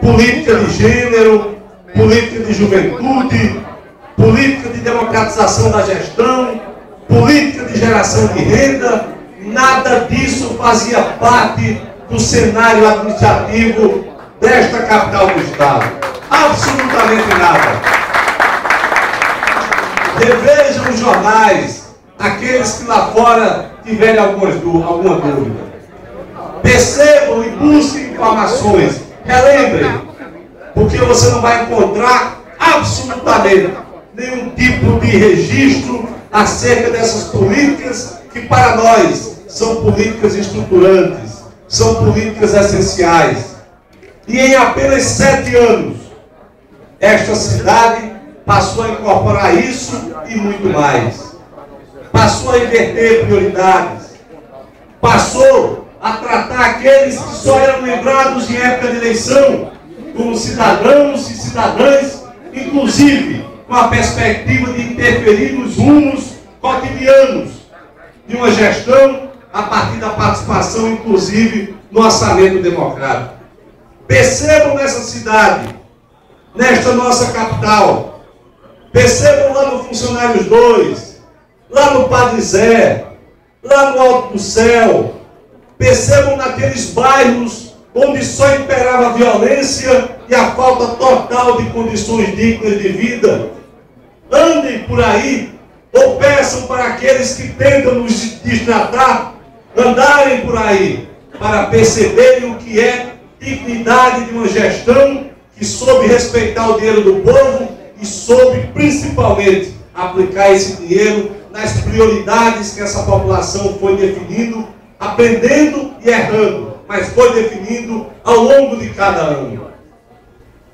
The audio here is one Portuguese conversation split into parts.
política de gênero, política de juventude, política de democratização da gestão, política de geração de renda. Nada disso fazia parte do cenário administrativo desta capital do Estado. Absolutamente nada. Revejam os jornais, aqueles que lá fora tiverem alguma dúvida. Percebam e busquem informações. Relembrem, porque você não vai encontrar absolutamente nenhum tipo de registro acerca dessas políticas que para nós são políticas estruturantes, são políticas essenciais. E em apenas 7 anos, esta cidade passou a incorporar isso e muito mais. Passou a inverter prioridades. Passou a tratar aqueles que só eram lembrados em época de eleição como cidadãos e cidadãs, inclusive com a perspectiva de interferir nos rumos cotidianos de uma gestão a partir da participação, inclusive, no orçamento democrático. Percebam nessa cidade, nesta nossa capital, percebam lá no Funcionários 2, lá no Padre Zé, lá no Alto do Céu, percebam naqueles bairros onde só imperava a violência e a falta total de condições dignas de vida. Andem por aí, ou peçam para aqueles que tentam nos distratar, andarem por aí, para perceberem o que é dignidade de uma gestão que soube respeitar o dinheiro do povo e soube, principalmente, aplicar esse dinheiro nas prioridades que essa população foi definindo, aprendendo e errando, mas foi definindo ao longo de cada ano.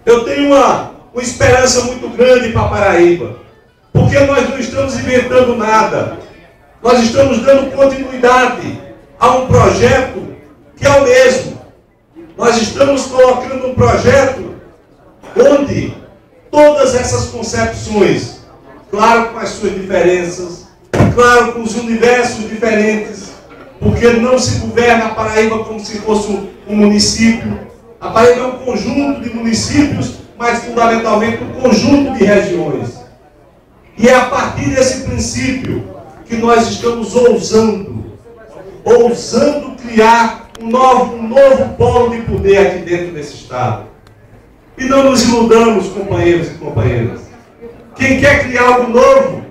Eu tenho uma esperança muito grande para Paraíba, porque nós não estamos inventando nada. Nós estamos dando continuidade a um projeto que é o mesmo. Nós estamos colocando um projeto onde todas essas concepções, claro com as suas diferenças, claro com os universos diferentes, porque não se governa a Paraíba como se fosse um município. A Paraíba é um conjunto de municípios, mas fundamentalmente um conjunto de regiões. E é a partir desse princípio que nós estamos ousando criar um novo polo de poder aqui dentro desse Estado. E não nos iludamos, companheiros e companheiras. Quem quer criar algo novo,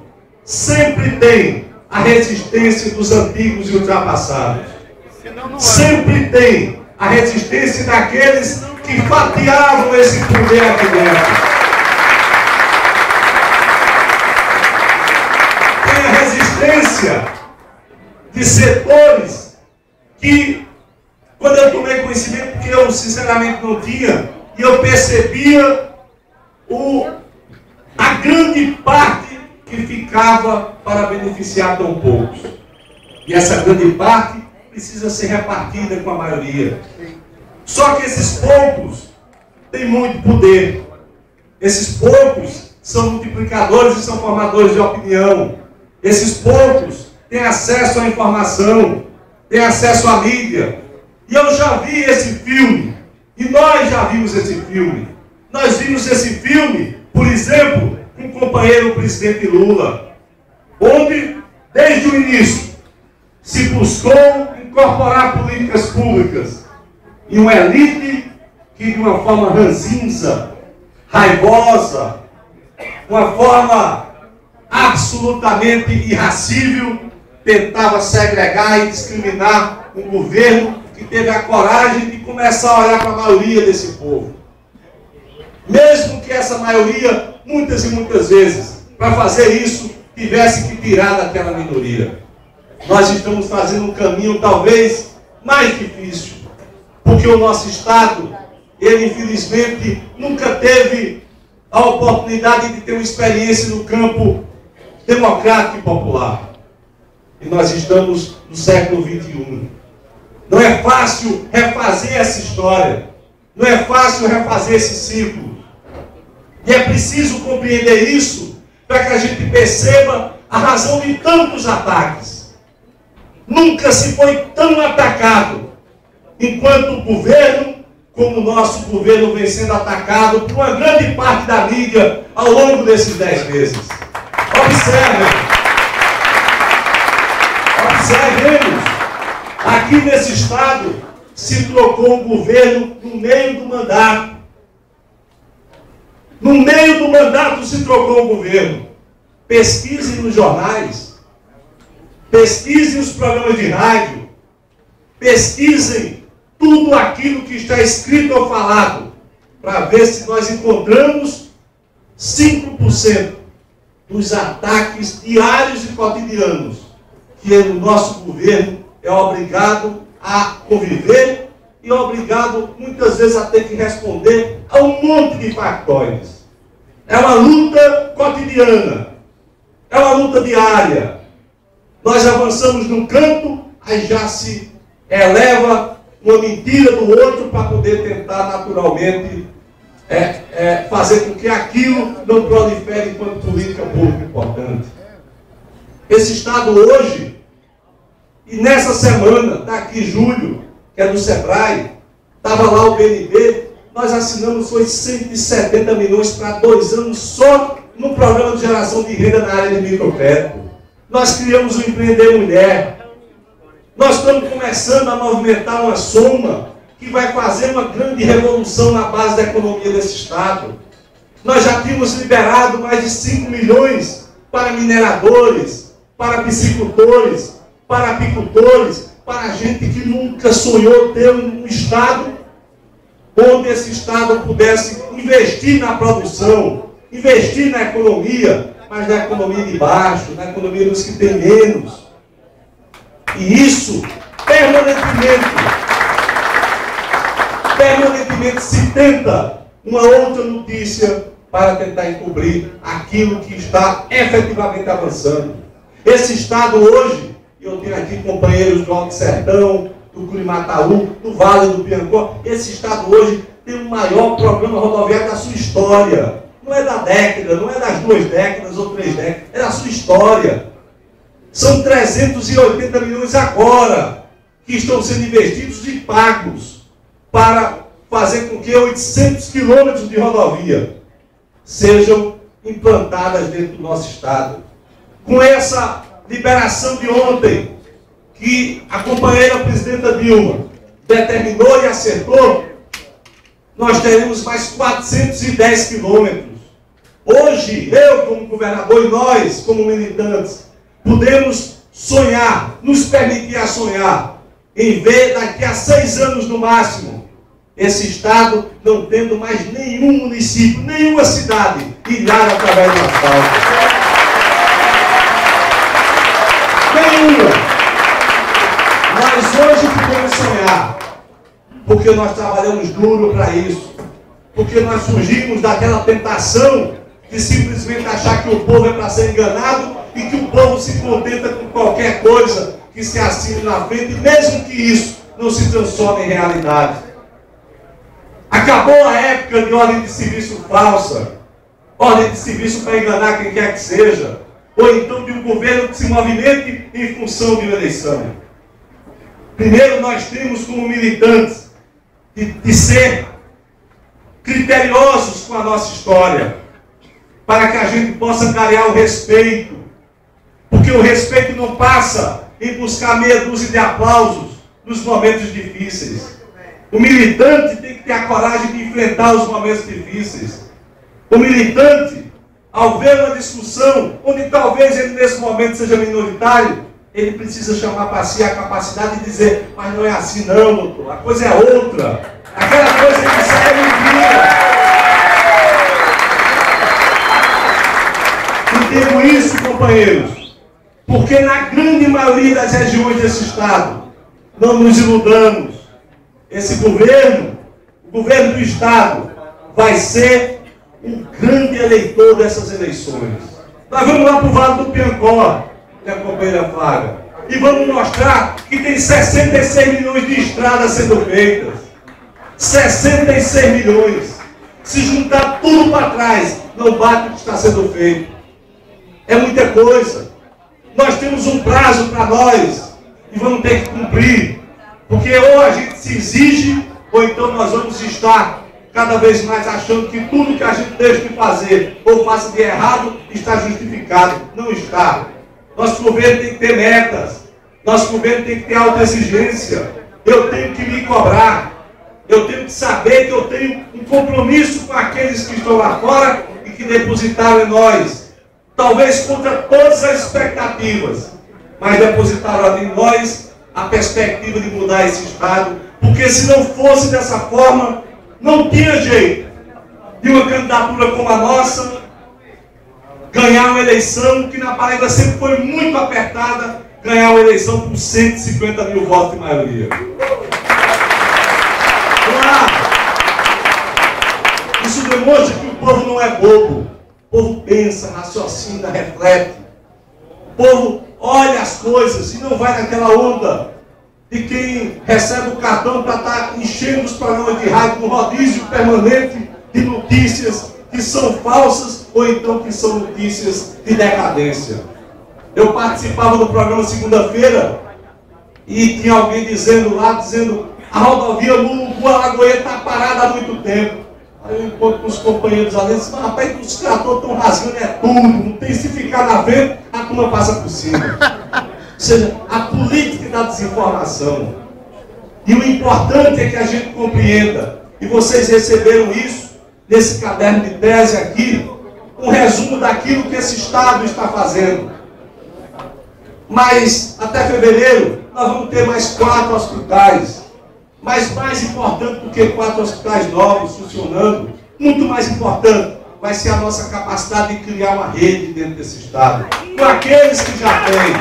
sempre tem a resistência dos antigos e ultrapassados. Sempre tem a resistência daqueles que fatiavam esse poder aqui dentro. Tem a resistência de setores que, quando eu tomei conhecimento, porque eu sinceramente não tinha, e eu percebia a grande parte que ficava para beneficiar tão poucos. E essa grande parte precisa ser repartida com a maioria. Só que esses poucos têm muito poder. Esses poucos são multiplicadores e são formadores de opinião. Esses poucos têm acesso à informação, têm acesso à mídia. E eu já vi esse filme, e nós já vimos esse filme. Nós vimos esse filme, por exemplo, com o companheiro presidente Lula, onde, desde o início, se buscou incorporar políticas públicas e uma elite que, de uma forma ranzinza, raivosa, uma forma absolutamente irracível, tentava segregar e discriminar um governo que teve a coragem de começar a olhar para a maioria desse povo. Mesmo que essa maioria, muitas e muitas vezes, para fazer isso, tivesse que tirar daquela minoria. Nós estamos fazendo um caminho talvez mais difícil, porque o nosso Estado, ele infelizmente nunca teve a oportunidade de ter uma experiência no campo democrático e popular. E nós estamos no século XXI. Não é fácil refazer essa história. Não é fácil refazer esse ciclo. E é preciso compreender isso para que a gente perceba a razão de tantos ataques. Nunca se foi tão atacado enquanto governo como o nosso governo vem sendo atacado por uma grande parte da mídia ao longo desses 10 meses. Observemos, aqui nesse estado se trocou um governo no meio do mandato. No meio do mandato se trocou o governo. Pesquisem nos jornais, pesquisem os programas de rádio, pesquisem tudo aquilo que está escrito ou falado, para ver se nós encontramos 5% dos ataques diários e cotidianos que o nosso governo é obrigado a conviver e é obrigado, muitas vezes, a ter que responder a um monte de factóides. É uma luta cotidiana, é uma luta diária. Nós avançamos num canto, aí já se eleva uma mentira do outro para poder tentar naturalmente fazer com que aquilo não prolifere enquanto política pública importante. Esse Estado hoje, e nessa semana, está aqui Júlio, que é do Sebrae, estava lá o BNB, nós assinamos foi 170 milhões para 2 anos só no programa de geração de renda na área de microcrédito. Nós criamos o Empreender Mulher. Nós estamos começando a movimentar uma soma que vai fazer uma grande revolução na base da economia desse Estado. Nós já tínhamos liberado mais de 5 milhões para mineradores, para piscicultores, para apicultores, para gente que nunca sonhou ter um Estado onde esse Estado pudesse investir na produção, investir na economia, mas na economia de baixo, na economia dos que têm menos. E isso, permanentemente se tenta uma outra notícia para tentar encobrir aquilo que está efetivamente avançando. Esse Estado hoje, eu tenho aqui companheiros do Alto Sertão, do Curimataú, do Vale do Piancó, esse Estado hoje tem o maior programa rodoviário da sua história. Não é da década, não é das 2 décadas ou 3 décadas, é da sua história. São 380 milhões agora que estão sendo investidos e pagos para fazer com que 800 quilômetros de rodovia sejam implantadas dentro do nosso Estado. Com essa liberação de ontem, que a companheira presidenta Dilma determinou e acertou, nós teremos mais 410 quilômetros. Hoje, eu como governador e nós como militantes, podemos sonhar, nos permitir a sonhar, em ver daqui a 6 anos no máximo, esse Estado não tendo mais nenhum município, nenhuma cidade ilhada através do asfalto. Nenhuma. Nós hoje podemos sonhar, porque nós trabalhamos duro para isso, porque nós fugimos daquela tentação de simplesmente achar que o povo é para ser enganado e que o povo se contenta com qualquer coisa que se assine na frente, mesmo que isso não se transforme em realidade. Acabou a época de ordem de serviço falsa, ordem de serviço para enganar quem quer que seja, ou então de um governo que se movimente em função de uma eleição. Primeiro, nós temos como militantes de ser criteriosos com a nossa história, para que a gente possa angariar o respeito, porque o respeito não passa em buscar meia dúzia de aplausos nos momentos difíceis. O militante tem que ter a coragem de enfrentar os momentos difíceis. O militante, ao ver uma discussão, onde talvez ele nesse momento seja minoritário, ele precisa chamar para si a capacidade de dizer, mas não é assim não, doutor, a coisa é outra. Aquela coisa que sai é mentira. Entendo isso, companheiros, porque na grande maioria das regiões desse Estado, não nos iludamos, esse governo, o governo do Estado, vai ser um grande eleitor dessas eleições. Nós vamos lá para o Vale do Piancó, minha companheira Flávia, e vamos mostrar que tem 66 milhões de estradas sendo feitas. 66 milhões. Se juntar tudo para trás, não bate o que está sendo feito. É muita coisa. Nós temos um prazo para nós e vamos ter que cumprir. Porque ou a gente se exige ou então nós vamos estar cada vez mais achando que tudo que a gente deixa de fazer ou faça de errado está justificado. Não está. Nosso governo tem que ter metas. Nosso governo tem que ter autoexigência. Eu tenho que me cobrar. Eu tenho que saber que eu tenho um compromisso com aqueles que estão lá fora e que depositaram em nós. Talvez contra todas as expectativas, mas depositaram em nós a perspectiva de mudar esse Estado. Porque se não fosse dessa forma, não tinha jeito de uma candidatura como a nossa ganhar uma eleição que na Paraíba sempre foi muito apertada, ganhar uma eleição com 150 mil votos de maioria. Claro, isso demonstra que o povo não é bobo. O povo pensa, raciocina, reflete. O povo olha as coisas e não vai naquela onda de quem recebe o cartão para estar enchendo os programas de rádio no rodízio permanente de notícias que são falsas ou então que são notícias de decadência. Eu participava do programa segunda-feira e tinha alguém dizendo a rodovia Mulungu-Alagoinha está parada há muito tempo. Aí eu encontro com os companheiros ali e disse, mas rapaz, os tratores estão rasgando é tudo, não tem, se ficar na frente, a turma passa por cima. Ou seja, a política da desinformação. E o importante é que a gente compreenda, e vocês receberam isso nesse caderno de tese aqui, um resumo daquilo que esse Estado está fazendo. Mas até fevereiro nós vamos ter mais 4 hospitais. Mas mais importante do que 4 hospitais novos funcionando, muito mais importante vai ser a nossa capacidade de criar uma rede dentro desse Estado, com aqueles que já têm,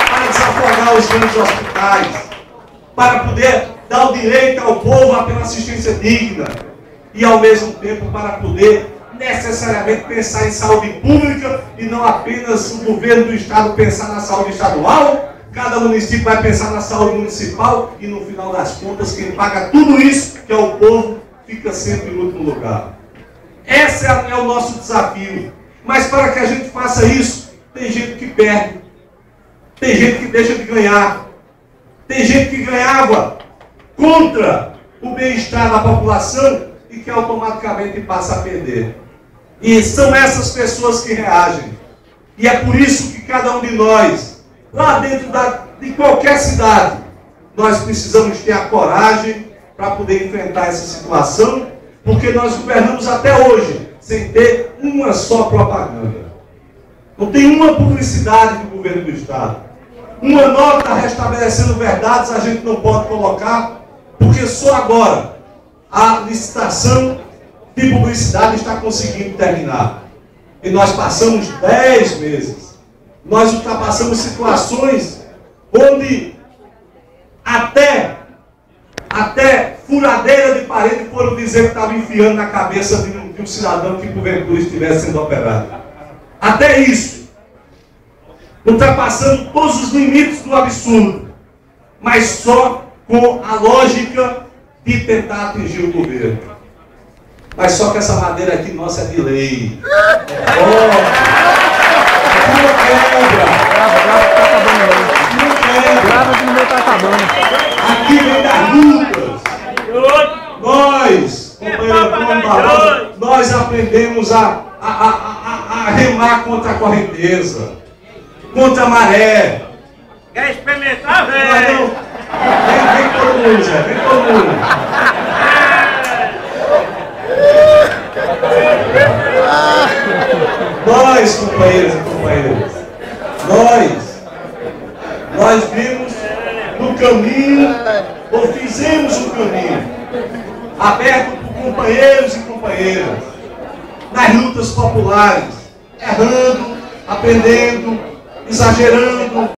para desafogar os grandes hospitais, para poder dar o direito ao povo a ter uma assistência digna e ao mesmo tempo para poder necessariamente pensar em saúde pública e não apenas o governo do Estado pensar na saúde estadual. Cada município vai pensar na saúde municipal e no final das contas quem paga tudo isso, que é o povo, fica sempre em último lugar. Esse é o nosso desafio. Mas para que a gente faça isso, tem gente que perde. Tem gente que deixa de ganhar. Tem gente que ganhava contra o bem-estar da população e que automaticamente passa a perder. E são essas pessoas que reagem. E é por isso que cada um de nós, lá dentro de qualquer cidade, nós precisamos ter a coragem para poder enfrentar essa situação, porque nós governamos até hoje sem ter uma só propaganda. Não tem uma publicidade do governo do Estado. Uma nota restabelecendo verdades a gente não pode colocar, porque só agora a licitação de publicidade está conseguindo terminar. E nós passamos 10 meses. Nós ultrapassamos situações onde até furadeira de parede foram dizer que estava enfiando na cabeça de um cidadão que porventura estivesse sendo operado. Até isso. Ultrapassando todos os limites do absurdo. Mas só com a lógica de tentar atingir o governo. Mas só que essa madeira aqui nossa é de lei. Grava que no meu tá acabando. Aqui vem das lutas. Nós, companheiro Antônio Barroso, nós aprendemos a remar contra a correnteza, contra a maré. Quer experimentar, velho? Vem todo mundo, Zé, vem todo mundo. Nós, companheiros e companheiras, nós vimos no caminho, ou fizemos um caminho, aberto por companheiros e companheiras, nas lutas populares, errando, aprendendo, exagerando,